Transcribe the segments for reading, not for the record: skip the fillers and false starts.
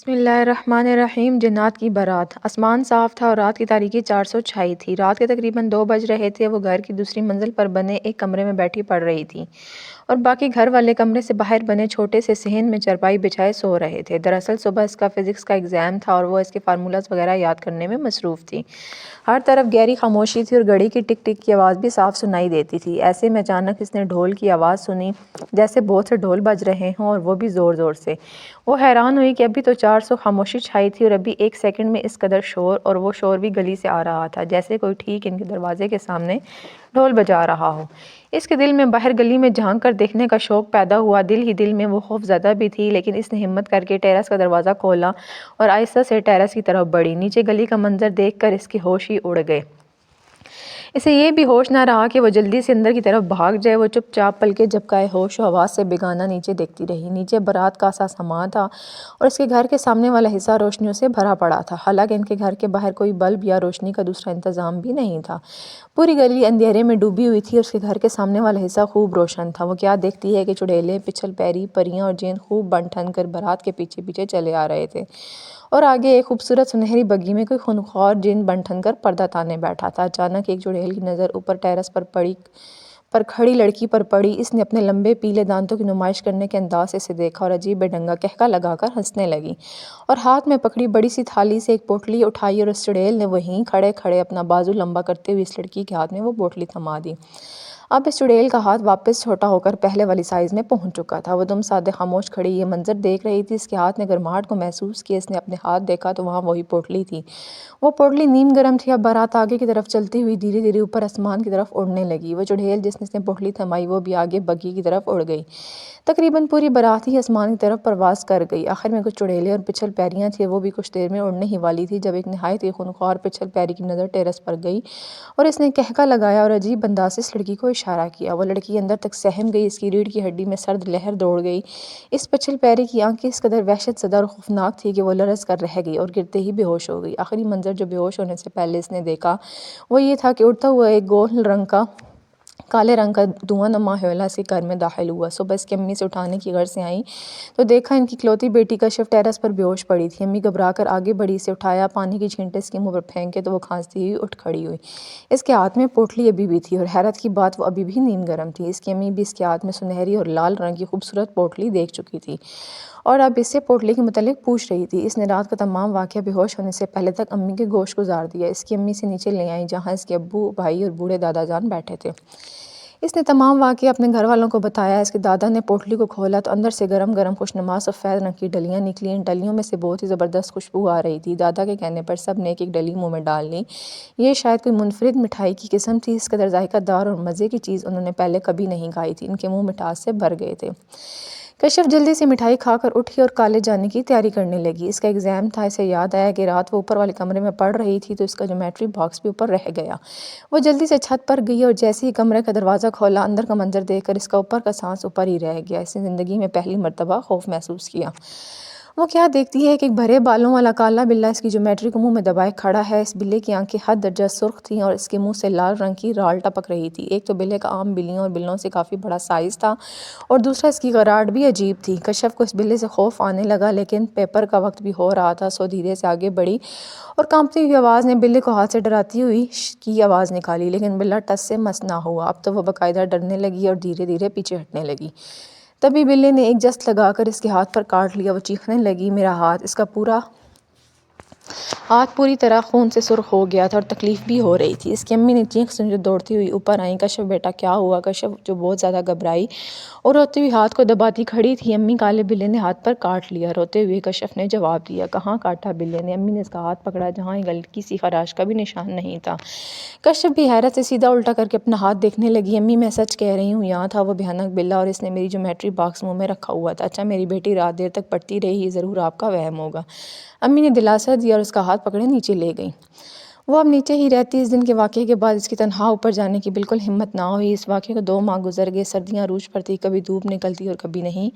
بسم اللہ الرحمن الرحیم۔ جنات کی بارات۔ آسمان صاف تھا اور رات کی تاریکی 400 چھائی تھی۔ رات کے تقریباً 2 بج رہے تھے۔ وہ گھر کی دوسری منزل پر بنے ایک کمرے میں بیٹھی پڑھ رہی تھی اور باقی گھر والے کمرے سے باہر بنے چھوٹے سے صحن میں چارپائی بچھائے سو رہے تھے۔ دراصل صبح اس کا فزکس کا ایگزام تھا اور وہ اس کے فارمولاز وغیرہ یاد کرنے میں مصروف تھی۔ ہر طرف گہری خاموشی تھی اور گھڑی کی ٹک ٹک کی آواز بھی صاف سنائی دیتی تھی۔ ایسے میں اچانک اس نے ڈھول کی آواز سنی، جیسے بہت سے ڈھول بج رہے ہوں اور وہ بھی زور زور سے۔ وہ حیران ہوئی کہ ابھی تو 400 خاموشی چھائی تھی اور ابھی ایک سیکنڈ میں اس قدر شور، اور وہ شور بھی گلی سے آ رہا تھا، جیسے کوئی ٹھیک ان کے دروازے کے سامنے ڈھول بجا رہا ہو۔ اس کے دل میں باہر گلی میں جھانک کر دیکھنے کا شوق پیدا ہوا۔ دل ہی دل میں وہ خوف زدہ بھی تھی، لیکن اس نے ہمت کر کے ٹیرس کا دروازہ کھولا اور آہستہ سے ٹیرس کی طرف بڑھی۔ نیچے گلی کا منظر دیکھ کر اس کے ہوش ہی اڑ گئے۔ اسے یہ بھی ہوش نہ رہا کہ وہ جلدی سے اندر کی طرف بھاگ جائے۔ وہ چپ چاپ پلکیں جھپکائے ہوش و حواس سے بیگانہ نیچے دیکھتی رہی۔ نیچے بارات کا سا سامان تھا اور اس کے گھر کے سامنے والا حصہ روشنیوں سے بھرا پڑا تھا، حالانکہ ان کے گھر کے باہر کوئی بلب یا روشنی کا دوسرا انتظام بھی نہیں تھا۔ پوری گلی اندھیرے میں ڈوبی ہوئی تھی اور اس کے گھر کے سامنے والا حصہ خوب روشن تھا۔ وہ کیا دیکھتی ہے کہ چڑیلیں، پچھل پیری، پریاں اور جین خوب بن ٹھن کر بارات کے پیچھے پیچھے چلے آ رہے تھے، اور آگے ایک خوبصورت سنہری بگی میں کوئی خونخوار جن بن ٹھن کر پردہ تانے بیٹھا تھا۔ اچانک ایک چڑیل کی نظر اوپر ٹیرس پر کھڑی لڑکی پر پڑی۔ اس نے اپنے لمبے پیلے دانتوں کی نمائش کرنے کے انداز سے اسے دیکھا اور عجیب بے ڈھنگا قہقہ لگا کر ہنسنے لگی، اور ہاتھ میں پکڑی بڑی سی تھالی سے ایک پوٹلی اٹھائی اور اس چڑیل نے وہیں کھڑے کھڑے اپنا بازو لمبا کرتے ہوئے اس لڑکی کے ہاتھ میں وہ پوٹلی تھما دی۔ اب اس چڑیل کا ہاتھ واپس چھوٹا ہو کر پہلے والی سائز میں پہنچ چکا تھا۔ وہ دم سادے خاموش کھڑی یہ منظر دیکھ رہی تھی۔ اس کے ہاتھ نے گرماہٹ کو محسوس کیا۔ اس نے اپنے ہاتھ دیکھا تو وہاں وہی پوٹلی تھی۔ وہ پوٹلی نیم گرم تھی۔ اب بارات آگے کی طرف چلتی ہوئی دھیرے دھیرے اوپر آسمان کی طرف اڑنے لگی۔ وہ چڑیل جس نے پوٹلی تھمائی وہ بھی آگے بگی کی طرف اڑ گئی۔ تقریباً پوری بارات ہی آسمان کی طرف پرواز کر گئی۔ آخر میں کچھ چڑیلیں اور پچھل پیریاں تھیں، وہ بھی کچھ دیر میں اڑنے ہی والی تھی، جب ایک نہایت ہی خونخوار پچھل پیری کی نظر ٹیرس پر گئی اور اس نے قہقہ لگایا اور عجیب انداز سے اس لڑکی کو اشارہ کیا۔ وہ لڑکی اندر تک سہم گئی، اس کی ریڑھ کی ہڈی میں سرد لہر دوڑ گئی۔ اس پچھل پیری کی آنکھیں اس قدر وحشت زدہ اور خوفناک تھی کہ وہ لرز کر رہ گئی اور گرتے ہی بے ہوش ہو گئی۔ آخری منظر جو بے ہوش ہونے سے پہلے اس نے دیکھا وہ یہ تھا کہ اڑتا ہوا ایک گول کالے رنگ کا دھواں نما حیولہ سے گھر میں داخل ہوا۔ صبح اس کی امی سے اٹھانے کی غرض سے آئیں تو دیکھا ان کی اکلوتی بیٹی کشف ٹیرس پر بے ہوش پڑی تھی۔ امی گھبرا کر آگے بڑھی، اسے اٹھایا، پانی کی چھینٹیں اس کے منہ پر پھینکے تو وہ کھانستی ہوئی اٹھ کھڑی ہوئی۔ اس کے ہاتھ میں پوٹلی ابھی بھی تھی اور حیرت کی بات وہ ابھی بھی نیم گرم تھی۔ اس کی امی بھی اس کے ہاتھ میں سنہری اور لال رنگ کی خوبصورت پوٹلی دیکھ چکی تھی اور اب اس سے پوٹلی کے متعلق پوچھ رہی تھی۔ اس نے رات کا تمام واقعہ بے ہوش ہونے سے پہلے تک امی کے گوش گزار دیا۔ اس کی امی سے نیچے لے آئیں جہاں اس کے ابو، بھائی اور بوڑھے دادا جان بیٹھے تھے۔ اس نے تمام واقعہ اپنے گھر والوں کو بتایا۔ اس کے دادا نے پوٹلی کو کھولا تو اندر سے گرم گرم خوشنما سفید رنگ کی ڈلیاں نکلیں۔ ان ڈلیوں میں سے بہت ہی زبردست خوشبو آ رہی تھی۔ دادا کے کہنے پر سب نے ایک ایک ڈلی منہ میں ڈال لی۔ یہ شاید کوئی منفرد مٹھائی کی قسم تھی۔ اس قدر ذائقہ دار اور مزے کی چیز انہوں نے پہلے کبھی نہیں کھائی تھی۔ ان کے منہ مٹاس سے بھر گئے تھے۔ کشف جلدی سے مٹھائی کھا کر اٹھی اور کالج جانے کی تیاری کرنے لگی۔ اس کا ایگزام تھا۔ اسے یاد آیا کہ رات وہ اوپر والے کمرے میں پڑھ رہی تھی تو اس کا جیومیٹری باکس بھی اوپر رہ گیا۔ وہ جلدی سے چھت پر گئی اور جیسے ہی کمرے کا دروازہ کھولا، اندر کا منظر دیکھ کر اس کا اوپر کا سانس اوپر ہی رہ گیا۔ اس نے زندگی میں پہلی مرتبہ خوف محسوس کیا۔ وہ کیا دیکھتی ہے کہ ایک بھرے بالوں والا کالا بلّا اس کی جیومیٹری کو منہ میں دبائے کھڑا ہے۔ اس بلے کی آنکھیں حد درجہ سرخ تھیں اور اس کے منہ سے لال رنگ کی رال ٹپک رہی تھی۔ ایک تو بلے کا عام بلیوں اور بلوں سے کافی بڑا سائز تھا اور دوسرا اس کی غراٹ بھی عجیب تھی۔ کشف کو اس بلے سے خوف آنے لگا، لیکن پیپر کا وقت بھی ہو رہا تھا، سو دھیرے سے آگے بڑھی اور کانپتی ہوئی آواز نے بلے کو ہاتھ سے ڈراتی ہوئی "ش" کی آواز نکالی، لیکن بلّا ٹس سے مس نہ ہوا۔ اب تو وہ باقاعدہ ڈرنے لگی اور دھیرے دھیرے پیچھے ہٹنے لگی۔ تبھی بلے نے ایک جست لگا کر اس کے ہاتھ پر کاٹ لیا۔ وہ چیخنے لگی، "میرا ہاتھ!" اس کا ہاتھ پوری طرح خون سے سرخ ہو گیا تھا اور تکلیف بھی ہو رہی تھی۔ اس کی امی نے چیخ سنی تو دوڑتی ہوئی اوپر آئیں۔ "کشف بیٹا کیا ہوا؟" کشف جو بہت زیادہ گھبرائی اور روتے ہوئے ہاتھ کو دباتی کھڑی تھی۔ "امی، کالے بلے نے ہاتھ پر کاٹ لیا" روتے ہوئے کشف نے جواب دیا۔ "کہاں کاٹا بلے نے؟" امی نے اس کا ہاتھ پکڑا جہاں ایک ہلکی سی خراش کا بھی نشان نہیں تھا۔ کشف بھی حیرت سے سیدھا الٹا کر کے اپنا ہاتھ دیکھنے لگی۔ "امی، میں سچ کہہ رہی ہوں، یہاں تھا وہ بھیانک بلّا اور اس نے میری جیومیٹری باکس منہ میں رکھا ہوا تھا۔ اچھا میری بیٹی رات دیر تک پڑھتی رہی، یہ ضرور آپ کا وہم ہوگا." امی نے دلاسا دیا اور اس کا ہاتھ پکڑے نیچے لے گئیں۔ وہ اب نیچے ہی رہتی۔ اس دن کے واقعے کے بعد اس کی تنہا اوپر جانے کی بالکل ہمت نہ ہوئی۔ اس واقعے کو 2 ماہ گزر گئے۔ سردیاں عروج پر تھی، کبھی دھوپ نکلتی اور کبھی نہیں۔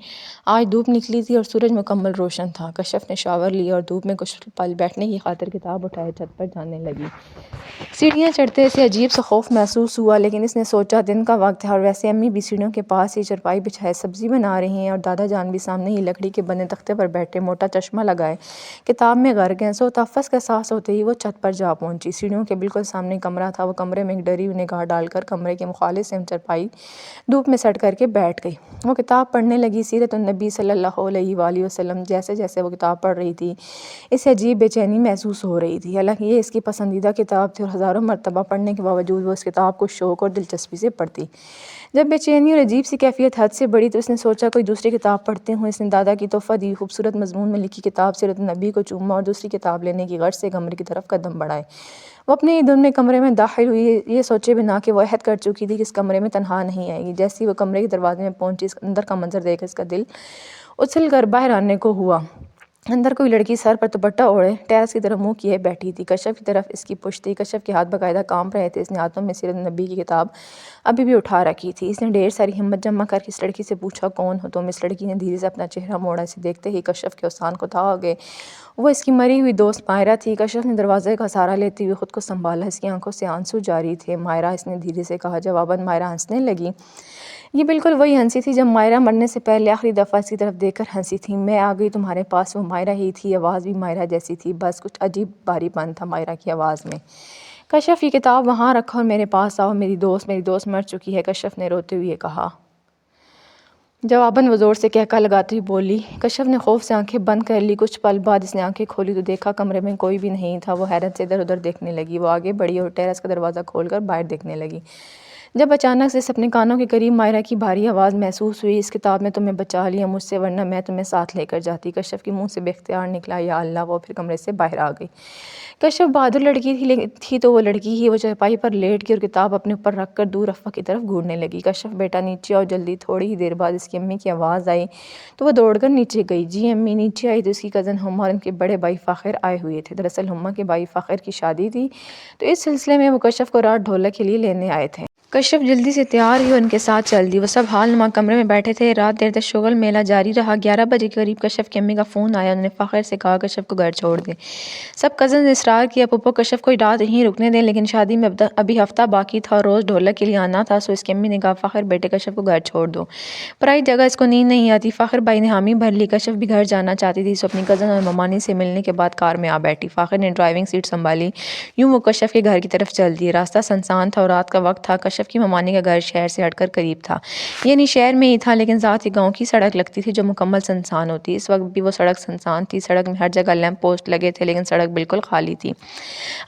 آج دھوپ نکلی تھی اور سورج مکمل روشن تھا۔ کشف نے شاور لیا اور دھوپ میں کچھ پل بیٹھنے کی خاطر کتاب اٹھائے چھت پر جانے لگی۔ سیڑھیاں چڑھتے اسے عجیب سا خوف محسوس ہوا، لیکن اس نے سوچا دن کا وقت ہے اور ویسے امی بھی سیڑھیوں کے پاس ہی چرپائی بچھائے سبزی بنا رہی ہیں اور دادا جان بھی سامنے ہی لکڑی کے بنے تختے پر بیٹھے موٹا چشمہ لگائے کتاب میں غرق ہیں۔ سو تحفظ کا احساس ہوتے ہی وہ چھت پر جا پہنچی۔ سیڑھیوں کے بالکل سامنے کمرہ تھا۔ وہ کمرے میں ایک ڈری ہوئی نگاہ ڈال کر کمرے کے مخالف سے چرپائی دھوپ میں سٹ کر کے بیٹھ گئی۔ وہ کتاب پڑھنے لگی، سیرت النبی صلی اللہ علیہ وآلہ وسلم۔ جیسے جیسے وہ کتاب پڑھ رہی تھی اسے عجیب بے چینی محسوس ہو رہی تھی۔ حالانکہ یہ اس کی پسندیدہ کتاب تھی اور ہزاروں مرتبہ پڑھنے کے باوجود وہ اس کتاب کو شوق اور دلچسپی سے پڑھتی۔ جب بے چینی اور عجیب سی کیفیت حد سے بڑھی تو اس نے سوچا کوئی دوسری کتاب پڑھتی ہوں۔ اس نے دادا کی تحفہ دی خوبصورت مضمون میں لکھی کتاب سیرت النبی کو چوما اور دوسری کتاب لینے کی غرض سے کمرے کی طرف قدم بڑھائے۔ وہ اپنے ہی دھن میں کمرے میں داخل ہوئی، یہ سوچے بنا کہ وہ عہد کر چکی تھی کہ اس کمرے میں تنہا نہیں آئے گی۔ جیسے ہی وہ کمرے کے دروازے میں پہنچی، اس اندر کا منظر دیکھ اس کا دل اچھل کر باہر آنے کو ہوا۔ اندر کوئی لڑکی سر پر دوپٹہ اوڑھے ٹیرس کی طرف منہ کیے بیٹھی تھی۔ کشف کی طرف اس کی پشت تھی۔ کشف کے ہاتھ باقاعدہ کانپ رہے تھے۔ اس نے ہاتھوں میں سیرت النبی کی کتاب ابھی بھی اٹھا رکھی تھی۔ اس نے ڈھیر ساری ہمت جمع کر کے اس لڑکی سے پوچھا کون ہو تم؟ اس لڑکی نے دھیرے سے اپنا چہرہ موڑا۔ اسے دیکھتے ہی کشف کے اوسان کوتاہ ہو گئے۔ وہ اس کی مری ہوئی دوست مائرہ تھی۔ کشف نے دروازے کا سہارا لیتے ہوئے خود کو سنبھالا۔ اس کی آنکھوں سے آنسو جاری تھے۔ مائرہ، اس نے دھیرے سے کہا۔ جواباً مائرہ ہنسنے لگی۔ یہ بالکل وہی ہنسی تھی جب مائرہ مرنے سے پہلے آخری دفعہ اس کی طرف دیکھ کر ہنسی تھی۔ میں آ گئی تمہارے پاس، وہ مائرہ ہی تھی۔ آواز بھی مائرہ جیسی تھی، بس کچھ عجیب بھاری پن تھا مائرہ کی آواز میں۔ کشف، یہ کتاب وہاں رکھو اور میرے پاس آؤ۔ میری دوست مر چکی ہے، کشف نے روتے ہوئے کہا۔ جواباً وہ زور سے قہقہ لگاتی ہوئی بولی۔ کشف نے خوف سے آنکھیں بند کر لی۔ کچھ پل بعد اس نے آنکھیں کھولی تو دیکھا کمرے میں کوئی بھی نہیں تھا۔ وہ حیرت سے ادھر ادھر دیکھنے لگی۔ وہ آگے بڑھی اور ٹیرس کا دروازہ کھول کر باہر دیکھنے لگی، جب اچانک سے اس اپنے کانوں کے قریب مائرہ کی بھاری آواز محسوس ہوئی۔ اس کتاب نے تمہیں بچا لیا مجھ سے، ورنہ میں تمہیں ساتھ لے کر جاتی۔ کشف کے منہ سے بے اختیار نکلا یا اللہ! وہ پھر کمرے سے باہر آ گئی۔ کشف بہادر لڑکی تھی تو وہ لڑکی ہی۔ وہ چارپائی پر لیٹ گئی اور کتاب اپنے اوپر رکھ کر دور افق کی طرف گھورنے لگی۔ کشف بیٹا نیچے آؤ جلدی۔ تھوڑی ہی دیر بعد اس کی امی کی آواز آئی تو وہ دوڑ کر نیچے گئی۔ جی امی۔ نیچے آئی تو اس کی کزن ہما اور ان کے بڑے بھائی فاخر آئے ہوئے تھے۔ دراصل ہما کے بھائی فاخر کی شادی تھی تو اس سلسلے میں وہ کشف کو رات ڈھولک کے لیے لینے آئے تھے۔ کشف جلدی سے تیار ہوئی اور ان کے ساتھ چل دی۔ وہ سب حال نما کمرے میں بیٹھے تھے۔ رات دیر تک شغل میلہ جاری رہا۔ 11 بجے کے قریب کشف کی امی کا فون آیا۔ انہوں نے فاخر سے کہا کشف کو گھر چھوڑ دے۔ سب کزنز نے اصرار کیا پھپھو کشف کو رات یہیں رکنے دیں، لیکن شادی میں ابھی ہفتہ باقی تھا اور روز ڈھولک کے لیے آنا تھا۔ سو اس کی امی نے کہا فاخر بیٹے کشف کو گھر چھوڑ دو، پرائی جگہ اس کو نیند نہیں آتی۔ فاخر بھائی نے حامی بھر لی۔ کشف بھی گھر جانا چاہتی تھی، سو اپنی کزن اور ممانی سے ملنے کے بعد کار میں آ بیٹھی۔ فاخر نے ڈرائیونگ سیٹ سنبھالی۔ یوں وہ کشف کے گھر کی طرف چل دی۔ راستہ سنسان تھا اور رات کا وقت تھا۔ کشف کی ممانی کا گھر شہر سے ہٹ کر قریب تھا، یعنی شہر میں ہی تھا، لیکن ذات ہی گاؤں کی سڑک لگتی تھی جو مکمل سنسان ہوتی۔ اس وقت بھی وہ سڑک سنسان تھی۔ سڑک میں ہر جگہ لیمپ پوسٹ لگے تھے، لیکن سڑک بالکل خالی تھی۔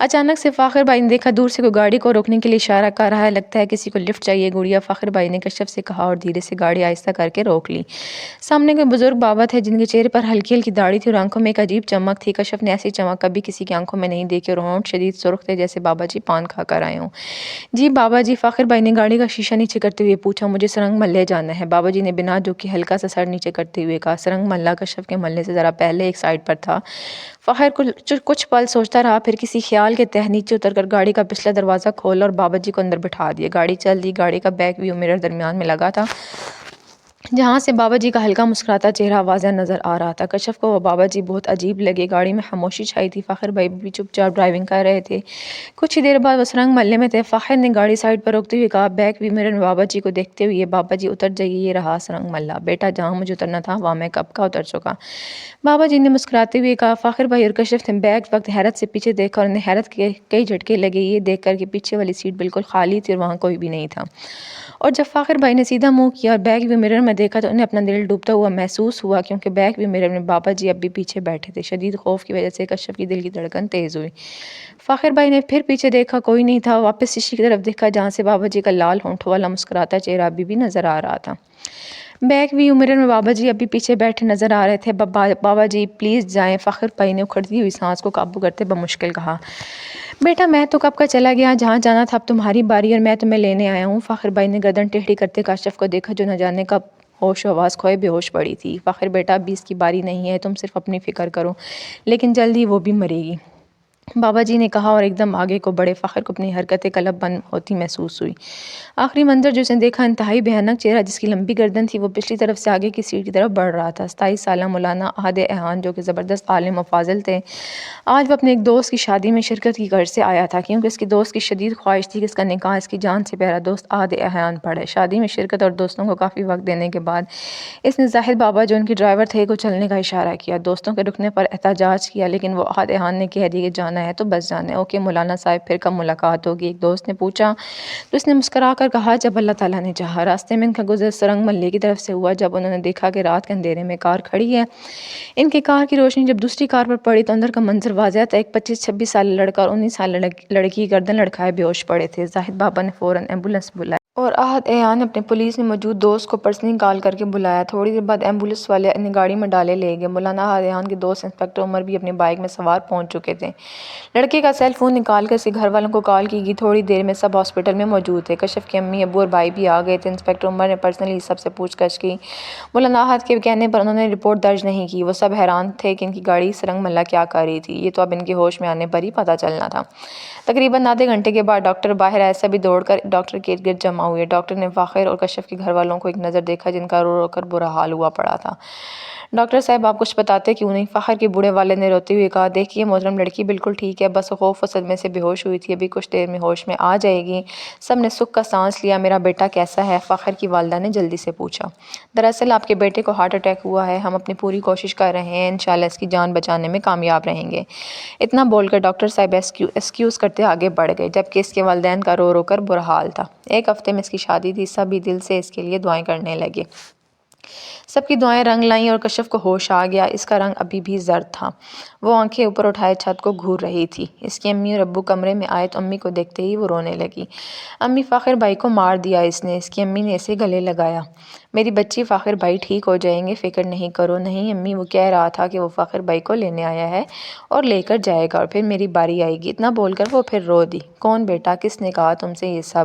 اچانک سے فاخر بھائی نے دیکھا دور سے کوئی گاڑی کو روکنے کے لیے اشارہ کر رہا ہے، لگتا ہے کسی کو لفٹ چاہیے گڑیا، فاخر بھائی نے کشف سے کہا اور دھیرے سے گاڑی آہستہ کر کے روک لی۔ سامنے کوئی بزرگ بابا تھے جن کے چہرے پر ہلکی ہلکی داڑھی تھی اور آنکھوں میں ایک عجیب چمک تھی۔ کشف نے ایسی چمک کبھی کسی کی آنکھوں میں نہیں دیکھی اور ہونٹ شدید سرخ تھے جیسے بابا جی پان کھا کر آئے ہوں۔ جی بابا جی، فاخر بھائی نے گاڑی کا شیشہ نیچے کرتے ہوئے پوچھا۔ مجھے سرنگ محلے جانا ہے، بابا جی نے بنا جھکے ہلکا سا سر نیچے کرتے ہوئے کہا۔ سرنگ محلہ کشف کے محلے سے ذرا پہلے ایک سائڈ پر تھا۔ فاخر کچھ پل سوچتا رہا، پھر کسی خیال کے تحت نیچے اتر کر گاڑی کا پچھلا دروازہ کھولا اور بابا جی کو اندر بٹھا دیا۔ گاڑی چل دی۔ گاڑی کا بیک ویو مرر درمیان میں لگا تھا، جہاں سے بابا جی کا ہلکا مسکراتا چہرہ واضح نظر آ رہا تھا۔ کشف کو وہ بابا جی بہت عجیب لگے۔ گاڑی میں خاموشی چھائی تھی۔ فاخر بھائی بھی چپ چاپ ڈرائیونگ کر رہے تھے۔ کچھ ہی دیر بعد وہ سرنگ محلے میں تھے۔ فاخر نے گاڑی سائڈ پر روکتے ہوئے کہا، بیک ویو مرر میں بابا جی کو دیکھتے ہوئے، بابا جی اتر جائیے، یہ رہا سرنگ محلہ۔ بیٹا جہاں مجھے اترنا تھا وہاں میں کب کا اتر چکا، بابا جی نے مسکراتے ہوئے کہا۔ فاخر بھائی اور کشف نے بیک وقت حیرت سے پیچھے دیکھا اور انہیں حیرت کے کئی جھٹکے لگے یہ دیکھ کر کہ پیچھے والی سیٹ بالکل خالی تھی اور وہاں کوئی بھی نہیں تھا۔ اور جب فاخر بھائی نے سیدھا منہ کیا اور بیک ویو مرر میں دیکھا تو انہیں اپنا دل ڈوبتا ہوا محسوس ہوا، کیونکہ بیک ویو مرر میں بابا جی اب بھی پیچھے بیٹھے تھے۔ شدید خوف کی وجہ سے کشف کی دل کی دھڑکن تیز ہوئی۔ فاخر بھائی نے پھر پیچھے دیکھا، کوئی نہیں تھا۔ واپس شیشے کی طرف دیکھا جہاں سے بابا جی کا لال ہونٹوں والا مسکراتا چہرہ ابھی بھی نظر آ رہا تھا۔ بیک ویو مرر میں بابا جی ابھی پیچھے بیٹھے نظر آ رہے تھے۔ بابا جی پلیز جائیں، فاخر بھائی نے اکھڑتی ہوئی سانس کو قابو کرتے بمشکل کہا۔ بیٹا میں تو کب کا چلا گیا، جہاں جانا تھا اب تمہاری باری اور میں تمہیں لینے آیا ہوں۔ فاخر بھائی نے گردن ٹیڑھی کرتے کاشف کو دیکھا جو نہ جانے کب ہوش و حواس کھوئے بے ہوش پڑی تھی۔ فاخر بیٹا ابھی اس کی باری نہیں ہے، تم صرف اپنی فکر کرو، لیکن جلدی وہ بھی مرے گی۔ بابا جی نے کہا اور ایک دم آگے کو بڑے فخر کو اپنی حرکتیں قلب بند ہوتی محسوس ہوئی۔ آخری منظر جو اس نے دیکھا انتہائی بھیانک چہرہ جس کی لمبی گردن تھی وہ پچھلی طرف سے آگے کی سیٹ کی طرف بڑھ رہا تھا۔ 27 سالہ مولانا احد احان جو کہ زبردست عالم و فاضل تھے، آج وہ اپنے ایک دوست کی شادی میں شرکت کی غرض سے آیا تھا، کیونکہ اس کے دوست کی شدید خواہش تھی کہ اس کا نکاح اس کی جان سے پیارا دوست احد احان پڑھے۔ شادی میں شرکت اور دوستوں کو کافی وقت دینے کے بعد اس نے زاہد بابا جو ان کے ڈرائیور تھے کو چلنے کا اشارہ کیا۔ دوستوں کے رکنے پر احتجاج کیا، لیکن وہ احد احان نے کہہ دی کہ جانا ہے تو بس جانا ہے۔ اوکے مولانا صاحب، پھر کب ملاقات ہوگی؟ ایک دوست نے پوچھا تو اس نے مسکرا کر کہا جب اللہ تعالیٰ نے چاہا۔ راستے میں ان کا گزر سرنگ محلے کی طرف سے ہوا۔ جب انہوں نے دیکھا کہ رات کے اندھیرے میں کار کھڑی ہے، ان کی کار کی روشنی جب دوسری کار پر پڑی تو اندر کا منظر واضح تھا۔ ایک 25-26 سالہ لڑکا اور 19 سالہ لڑکی گردن لڑکھائے بے ہوش پڑے تھے۔ زاہد بابا نے فوراً ایمبولینس بلائی اور احد احان نے اپنے پولیس میں موجود دوست کو پرسنلی کال کر کے بلایا۔ تھوڑی دیر بعد ایمبولینس والے انہیں گاڑی میں ڈالے لے گئے۔ مولانا احد احان کے دوست انسپکٹر عمر بھی اپنی بائک میں سوار پہنچ چکے تھے۔ لڑکے کا سیل فون نکال کر اس کے گھر والوں کو کال کی گئی۔ تھوڑی دیر میں سب ہاسپٹل میں موجود تھے۔ کشف کے امی ابو اور بھائی بھی آ گئے تھے۔ انسپکٹر عمر نے پرسنلی سب سے پوچھ گچھ کی۔ مولانا احد کے کہنے پر انہوں نے رپورٹ درج نہیں کی۔ وہ سب حیران تھے کہ ان کی گاڑی سرنگ محلہ کیا کر رہی تھی، یہ تو اب ان کے ہوش میں آنے پر ہی پتہ چلنا تھا۔ تقریباً آدھے گھنٹے کے بعد ڈاکٹر باہر آئے۔ سبھی دوڑ کر ڈاکٹر کے ارد گرد جمع ہوئے۔ ڈاکٹر نے فاخر اور کشف کے گھر والوں کو ایک نظر دیکھا جن کا رو رو کر برا حال ہوا پڑا تھا۔ ڈاکٹر صاحب آپ کچھ بتاتے کیوں نہیں؟ فاخر کے بوڑھے والد نے روتے ہوئے کہا دیکھیے محترم، لڑکی بالکل ٹھیک ہے، بس وہ خوف و صدمے سے بے ہوش ہوئی تھی، ابھی کچھ دیر میں ہوش میں آ جائے گی۔ سب نے سکھ کا سانس لیا۔ میرا بیٹا کیسا ہے؟ فاخر کی والدہ نے جلدی سے پوچھا۔ دراصل آپ کے بیٹے کو ہارٹ اٹیک ہوا ہے، ہم اپنی پوری کوشش کر رہے ہیں، انشاءاللہ اس کی جان بچانے میں کامیاب رہیں گے۔ اتنا بول کر ڈاکٹر صاحب ایکسکیوز کرتے آگے بڑھ گئے، جبکہ اس کے والدین کا رو رو کر برا حال تھا۔ ایک ہفتے میں اس کی شادی تھی۔ سبھی دل سے اس کے لیے دعائیں کرنے لگے۔ سب کی دعائیں رنگ لائیں اور کشف کو ہوش آ گیا۔ اس کا رنگ ابھی بھی زرد تھا۔ وہ آنکھیں اوپر اٹھائے چھت کو گھور رہی تھی۔ اس کی امی اور ابو کمرے میں آئے تو امی کو دیکھتے ہی وہ رونے لگی۔ امی فاخر بھائی کو مار دیا اس نے۔ اس کی امی نے اسے گلے لگایا۔ میری بچی، فاخر بھائی ٹھیک ہو جائیں گے، فکر نہیں کرو۔ نہیں امی، وہ کہہ رہا تھا کہ وہ فاخر بھائی کو لینے آیا ہے اور لے کر جائے گا اور پھر میری باری آئے گی۔ اتنا بول کر وہ پھر رو دی۔ کون بیٹا؟ کس نے کہا تم سے یہ سب؟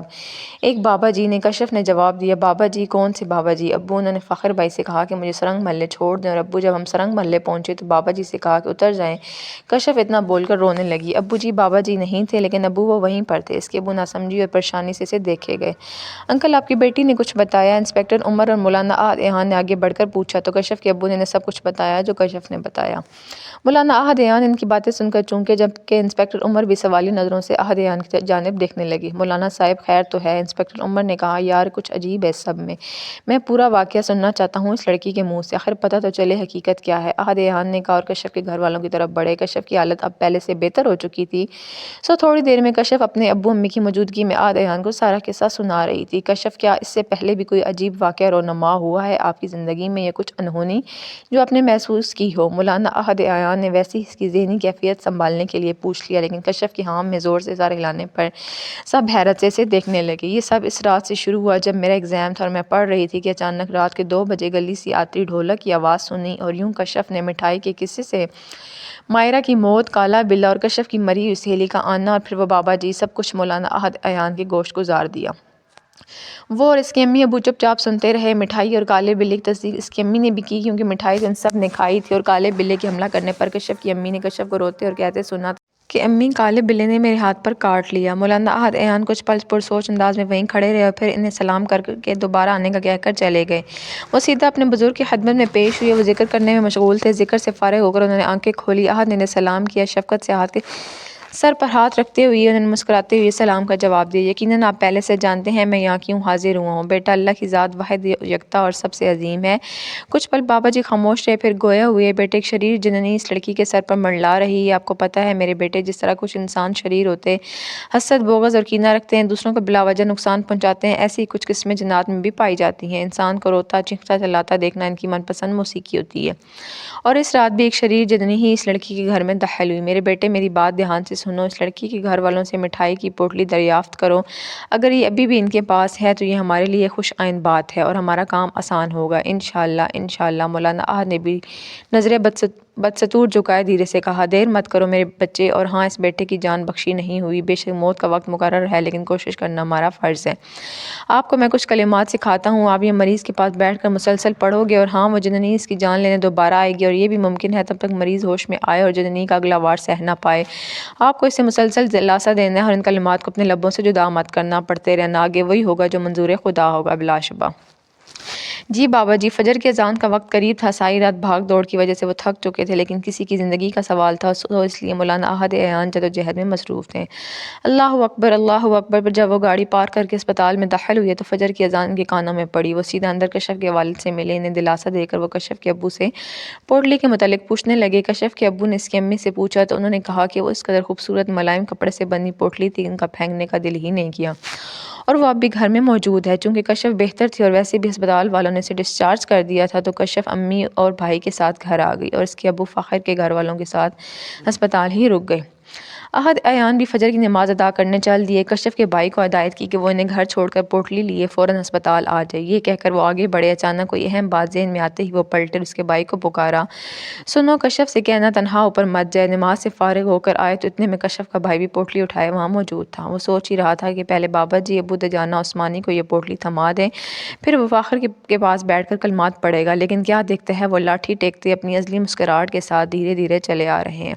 ایک بابا جی نے، کشف نے جواب دیا۔ بابا جی؟ کون سے بابا جی؟ ابو، انہوں نے فاخر بھائی سے کہا کہ مجھے سرنگ محلے چھوڑ دیں، اور ابو جب ہم سرنگ محلے پہنچے تو بابا جی سے کہا کہ اتر جائیں۔ کشف اتنا بول کر رونے لگی۔ ابو جی بابا جی نہیں تھے، لیکن ابو وہ وہیں پر تھے۔ اس کے ابو ناسمجھی اور پریشانی سے اسے دیکھے گئے۔ انکل آپ کی بیٹی نے کچھ بتایا؟ انسپکٹر عمر اور مولانا احد احان نے آگے بڑھ کر پوچھا تو کشف کے ابو نے سب کچھ بتایا جو کشف نے بتایا۔ مولانا احد احان ان کی باتیں سن کر چونکے، جبکہ انسپکٹر عمر بھی سوالی نظروں سے احد احان کی جانب دیکھنے لگے۔ مولانا صاحب خیر تو ہے؟ انسپکٹر عمر نے کہا یار کچھ عجیب ہے اس سب میں پورا واقعہ سننا چاہتا ہوں اس لڑکی کے منہ سے، آخر پتہ تو چلے حقیقت کیا ہے۔ احد احان نے کہا اور کشف کے گھر والوں کی طرف بڑھے۔ کشف کی حالت اب پہلے سے بہتر ہو چکی تھی، سو تھوڑی دیر میں کشف اپنے ابو امی کی موجودگی میں احد احان کو سارا قصہ سنا رہی تھی۔ کشف، کیا اس سے پہلے بھی کوئی عجیب واقعہ رونما ہوا ہے آپ کی زندگی میں، یا کچھ انہونی جو آپ نے محسوس کی ہو؟ مولانا احد احان نے ویسی اس کی ذہنی کیفیت سنبھالنے کے لیے پوچھ لیا، لیکن کشف کی ہاں میں زور سے سر ہلانے پر سب حیرت سے اسے دیکھنے لگے۔ یہ سب اس رات سے شروع ہوا جب میرا ایگزام تھا اور میں پڑھ رہی تھی کہ اچانک رات کے 2 بجے گلی سے آتی ڈھولک کی آواز سنی، اور یوں کشف نے مٹھائی کے قصے سے مائرہ کی موت، کالا بلّا اور کشف کی مری ہوئی سہیلی کا آنا اور پھر وہ بابا جی، سب کچھ مولانا احد احان کے گوشت گزار دیا۔ وہ اور اس کے امی ابو چپ چاپ سنتے رہے۔ مٹھائی اور کالے بلے کی تصدیق اس کی امی نے بھی کی، کیونکہ مٹھائی تو ان سب نے کھائی تھی، اور کالے بلے کے حملہ کرنے پر کشف کی امی نے کشف کو روتے اور کہتے سنا تھا کہ امی کالے بلے نے میرے ہاتھ پر کاٹ لیا۔ مولانا احد احان کچھ پل پرسوچ انداز میں وہیں کھڑے رہے اور پھر انہیں سلام کر کے دوبارہ آنے کا کہہ کر چلے گئے۔ وہ سیدھا اپنے بزرگ کی خدمت میں پیش ہوئے۔ وہ ذکر کرنے میں مشغول تھے۔ ذکر سے فارغ ہو کر انہوں نے آنکھیں کھولی۔ احد نے انہیں سلام کیا۔ شفقت سے احد کے سر پر ہاتھ رکھتے ہوئے انہوں نے مسکراتے ہوئے سلام کا جواب دیا۔ یقیناً آپ پہلے سے جانتے ہیں میں یہاں کیوں حاضر ہوا ہوں۔ بیٹا، اللہ کی ذات واحد یکتا اور سب سے عظیم ہے۔ کچھ پل بابا جی خاموش رہے، پھر گویا ہوئے، بیٹے ایک شریر جننی اس لڑکی کے سر پر منڈلا رہی ہے۔ آپ کو پتہ ہے میرے بیٹے، جس طرح کچھ انسان شریر ہوتے حسد، بغض اور کینہ رکھتے ہیں، دوسروں کو بلا وجہ نقصان پہنچاتے ہیں، ایسی ہی کچھ قسمیں جنات میں بھی پائی جاتی ہیں۔ انسان کو روتا چیختا چلاتا دیکھنا ان کی من پسند موسیقی ہوتی ہے، اور اس رات بھی ایک شریر جننی ہی اس لڑکی کے گھر میں داخل ہوئی۔ میرے بیٹے میری بات دھیان سے سنو، اس لڑکی کے گھر والوں سے مٹھائی کی پوٹلی دریافت کرو۔ اگر یہ ابھی بھی ان کے پاس ہے تو یہ ہمارے لیے خوش آئند بات ہے اور ہمارا کام آسان ہوگا انشاءاللہ۔ انشاءاللہ۔ مولانا احد نے بھی نظریں بدستور جھکائے دھیرے سے کہا، دیر مت کرو میرے بچے، اور ہاں اس بیٹے کی جان بخشی نہیں ہوئی، بے شک موت کا وقت مقرر ہے لیکن کوشش کرنا ہمارا فرض ہے۔ آپ کو میں کچھ کلمات سکھاتا ہوں، آپ یہ مریض کے پاس بیٹھ کر مسلسل پڑھو گے، اور ہاں وہ جننی اس کی جان لینے دوبارہ آئے گی، اور یہ بھی ممکن ہے تب تک مریض ہوش میں آئے اور جننی کا اگلا وار سہ نہ پائے۔ آپ کو اسے مسلسل دلاسا دینا ہے اور ان کلمات کو اپنے لبوں سے جدا مت کرنا، پڑھتے رہنا، آگے وہی ہوگا جو منظور خدا ہوگا بلا شبہ۔ جی بابا جی، فجر کی اذان کا وقت قریب تھا، ساری رات بھاگ دوڑ کی وجہ سے وہ تھک چکے تھے، لیکن کسی کی زندگی کا سوال تھا تو اس لیے مولانا احد ایان جدوجہد میں مصروف تھے۔ اللہ اکبر اللہ اکبر پر جب وہ گاڑی پارک کر کے اسپتال میں داخل ہوئے تو فجر کی اذان ان کے کانوں میں پڑی۔ وہ سیدھا اندر کشف کے والد سے ملے، انہیں دلاسا دے کر وہ کشف کے ابو سے پوٹلی کے متعلق پوچھنے لگے۔ کشف کے ابو نے اس کی امی سے پوچھا تو انہوں نے کہا کہ وہ اس قدر خوبصورت ملائم کپڑے سے بنی پوٹلی تھی ان کا پھینکنے کا دل ہی نہیں کیا، اور وہ اب بھی گھر میں موجود ہے۔ چونکہ کشف بہتر تھی اور ویسے بھی اسپتال والوں نے اسے ڈسچارج کر دیا تھا، تو کشف امی اور بھائی کے ساتھ گھر آ گئی اور اس کے ابو فاخر کے گھر والوں کے ساتھ اسپتال ہی رک گئے۔ احد ایان بھی فجر کی نماز ادا کرنے چل دیے۔ کشف کے بھائی کو ہدایت کی کہ وہ انہیں گھر چھوڑ کر پوٹلی لیے فوراً اسپتال آ جائے۔ یہ کہہ کر وہ آگے بڑھے، اچانک کوئی اہم بات ذہن میں آتے ہی وہ پلٹے اور اس کے بھائی کو پکارا، سنو کشف سے کہنا تنہا اوپر مت جائے، نماز سے فارغ ہو کر آئے تو اتنے میں کشف کا بھائی بھی پوٹلی اٹھائے وہاں موجود تھا۔ وہ سوچ ہی رہا تھا کہ پہلے بابا جی ابو دجانہ عثمانی کو یہ پوٹلی تھما دیں، پھر وہ فاخر کے پاس بیٹھ کر کلمات پڑھے گا، لیکن کیا دیکھتا ہے وہ لاٹھی ٹیکتے اپنی ازلی مسکراہٹ کے ساتھ دھیرے دھیرے چلے آ رہے ہیں۔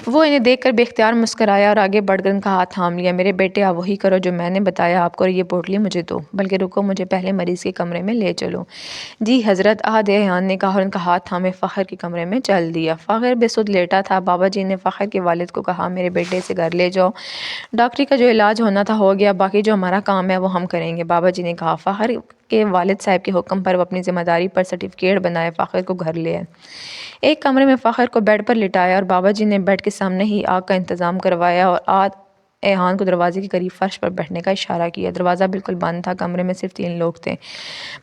وہ انہیں دیکھ کر بے اختیار مسکرایا اور آگے بڑھ کر ان کا ہاتھ تھام لیا، میرے بیٹے آپ وہی کرو جو میں نے بتایا آپ کو، اور یہ پوٹلی مجھے دو، بلکہ رکو مجھے پہلے مریض کے کمرے میں لے چلو۔ جی حضرت، احد ایان نے کہا اور ان کا ہاتھ تھامے فاخر کے کمرے میں چل دیا۔ فاخر بے سدھ لیٹا تھا۔ بابا جی نے فاخر کے والد کو کہا، میرے بیٹے سے گھر لے جاؤ، ڈاکٹری کا جو علاج ہونا تھا ہو گیا، باقی جو ہمارا کام ہے وہ ہم کریں گے۔ بابا جی نے کہا۔ فاخر کے والد صاحب کے حکم پر وہ اپنی ذمہ داری پر سرٹیفکیٹ بنائے فاخر کو گھر لے آئے۔ ایک کمرے میں فاخر کو بیڈ پر لٹایا اور بابا جی نے بیڈ کے سامنے ہی آگ کا انتظام کروایا اور احد ایان کو دروازے کے قریب فرش پر بیٹھنے کا اشارہ کیا۔ دروازہ بالکل بند تھا، کمرے میں صرف 3 لوگ تھے۔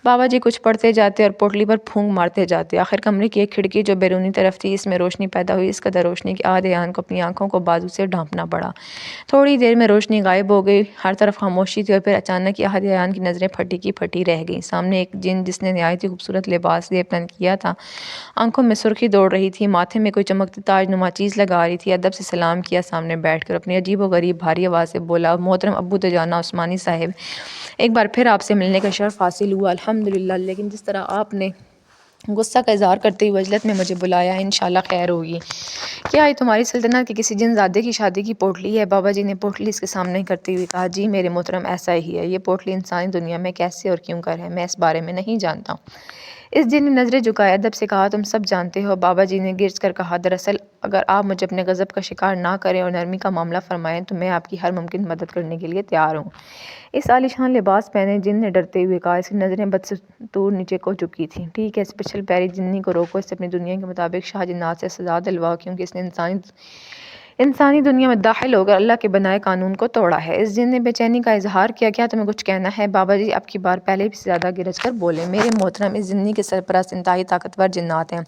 بابا جی کچھ پڑھتے جاتے اور پوٹلی پر پھونک مارتے جاتے۔ آخر کمرے کی ایک کھڑکی جو بیرونی طرف تھی، اس میں روشنی پیدا ہوئی، اس قدر روشنی کہ احد ایان کو اپنی آنکھوں کو بازو سے ڈھانپنا پڑا۔ تھوڑی دیر میں روشنی غائب ہو گئی، ہر طرف خاموشی تھی، اور پھر اچانک احد ایان کی نظریں پھٹی کی پھٹی رہ گئیں۔ سامنے ایک جن جس نے نہایت ہی خوبصورت لباس زیب تن کیا تھا، آنکھوں میں سرخی دوڑ رہی تھی، ماتھے میں کوئی چمکتی تاج نما چیز لگا رہی تھی، ادب سے سلام کیا، سامنے بیٹھ کر اپنی عجیب و غریب بھاری آواز سے بولا، محترم ابو دجانہ عثمانی صاحب، ایک بار پھر آپ سے ملنے کا شرف حاصل ہوا الحمدللہ، لیکن جس طرح آپ نے غصہ کا اظہار کرتے ہوئے وجلت میں مجھے بلایا ہے، انشاءاللہ خیر ہوگی۔ کیا یہ تمہاری سلطنت کے کسی جن زادے کی شادی کی پوٹلی ہے؟ بابا جی نے پوٹلی اس کے سامنے کرتے ہوئے کہا، جی میرے محترم ایسا ہی ہے۔ یہ پوٹلی انسانی دنیا میں کیسے اور کیوں کر ہے میں اس بارے میں نہیں جانتا۔ اس جن نے نظریں جھکائے ادب سے کہا، تم سب جانتے ہو۔ بابا جی نے گرج کر کہا، دراصل اگر آپ مجھے اپنے غضب کا شکار نہ کریں اور نرمی کا معاملہ فرمائیں تو میں آپ کی ہر ممکن مدد کرنے کے لیے تیار ہوں۔ اس عالیشان لباس پہنے جن نے ڈرتے ہوئے کہا، اس کی نظریں بدستور نیچے کو جھکی تھیں۔ ٹھیک ہے، اس پچھل پیری جنی کو روکو، اس سے اپنی دنیا کے مطابق شاہ جنات سے سزا دلواؤ، کیونکہ اس نے انسانی دنیا میں داخل ہو کر اللہ کے بنائے قانون کو توڑا ہے۔ اس جن نے بے چینی کا اظہار کیا، کیا تمہیں کچھ کہنا ہے؟ بابا جی اب کی بار پہلے بھی زیادہ گرج کر بولے، میرے محترم اس جنی کے سرپرست انتہائی طاقتور جنات ہیں،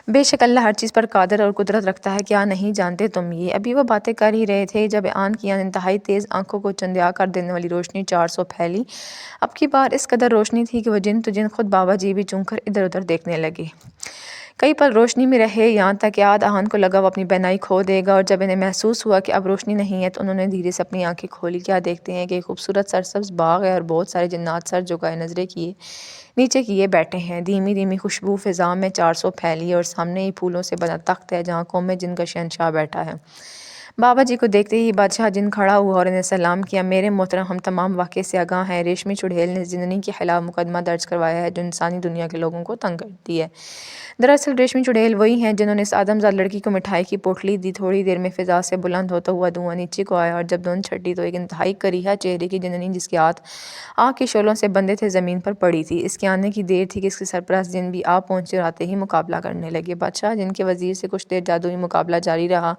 بے شک اللہ ہر چیز پر قادر اور قدرت رکھتا ہے، کیا نہیں جانتے تم یہ؟ ابھی وہ باتیں کر ہی رہے تھے جب آن کی آن انتہائی تیز آنکھوں کو چندیا کر دینے والی روشنی 400 پھیلی۔ اب کی بار اس قدر روشنی تھی کہ وہ جن تو جن خود بابا جی بھی چونک کر ادھر ادھر دیکھنے لگے۔ کئی پل روشنی میں رہے، یہاں تک کہ احد ایان کو لگا وہ اپنی بینائی کھو دے گا، اور جب انہیں محسوس ہوا کہ اب روشنی نہیں ہے تو انہوں نے دھیرے سے اپنی آنکھیں کھولی۔ کیا دیکھتے ہیں کہ ایک خوبصورت سرسبز باغ ہے اور بہت سارے جنات سر جھکائے نظریں کیے نیچے کیے بیٹھے ہیں۔ دھیمی دھیمی خوشبو فضا میں 400 پھیلی اور سامنے ہی پھولوں سے بنا تخت ہے جہاں قوم جن کا شہنشاہ بیٹھا ہے۔ بابا جی کو دیکھتے ہی بادشاہ جن کھڑا ہوا اور انہیں سلام کیا، میرے محترم ہم تمام واقعے سے آگاہ ہیں، ریشمی چڑیل نے جننی کے خلاف مقدمہ درج کروایا ہے جو انسانی دنیا کے لوگوں کو تنگ کرتی ہے۔ دراصل ریشمی چڑیل وہی ہیں جنہوں نے اس آدمزاد لڑکی کو مٹھائی کی پوٹلی دی۔ تھوڑی دیر میں فضا سے بلند ہوتا ہوا دھواں نیچے کو آیا اور جب دھند چھٹی تو ایک انتہائی کریحا چہرے کی جننی جس کے ہاتھ آگ کے شعلوں سے بندھے تھے زمین پر پڑی تھی۔ اس کے آنے کی دیر تھی کہ اس کے سرپرست جن بھی آ پہنچے اور آتے ہی مقابلہ کرنے لگے۔ بادشاہ جن کے وزیر سے کچھ دیر جادوئی مقابلہ جاری رہا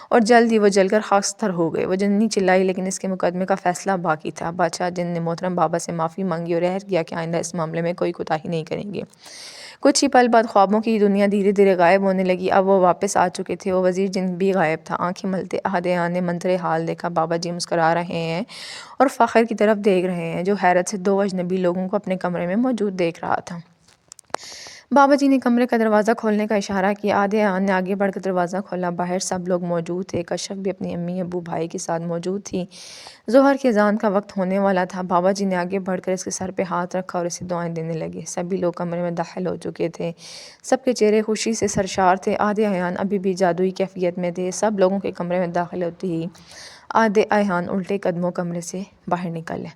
اور جلد ہی وہ جل کر خاکستر ہو گئے۔ وہ جننی چلائی لیکن اس کے مقدمے کا فیصلہ باقی تھا۔ بادشاہ جن نے محترم بابا سے معافی مانگی اور عہد کیا کہ آئندہ اس معاملے میں کوئی کوتاہی نہیں کریں گے۔ کچھ ہی پل بعد خوابوں کی دنیا دھیرے دھیرے غائب ہونے لگی۔ اب وہ واپس آ چکے تھے، وہ وزیر جن بھی غائب تھا۔ آنکھیں ملتے احد ایان نے منظر حال دیکھا، بابا جی مسکرا رہے ہیں اور فاخر کی طرف دیکھ رہے ہیں جو حیرت سے 2 اجنبی لوگوں کو اپنے کمرے میں موجود دیکھ رہا تھا۔ بابا جی نے کمرے کا دروازہ کھولنے کا اشارہ کیا۔ آدھے ایان نے آگے بڑھ کر دروازہ کھولا۔ باہر سب لوگ موجود تھے۔ کشف بھی اپنی امی ابو بھائی کے ساتھ موجود تھی۔ ظہر کی اذان کا وقت ہونے والا تھا۔ بابا جی نے آگے بڑھ کر اس کے سر پہ ہاتھ رکھا اور اسے دعائیں دینے لگے۔ سبھی لوگ کمرے میں داخل ہو چکے تھے۔ سب کے چہرے خوشی سے سرشار تھے۔ آدھے ایان ابھی بھی جادوئی کیفیت میں تھے۔ سب لوگوں کے کمرے میں داخل ہوتے ہی آدھے ایان الٹے قدموں کمرے سے باہر نکلے۔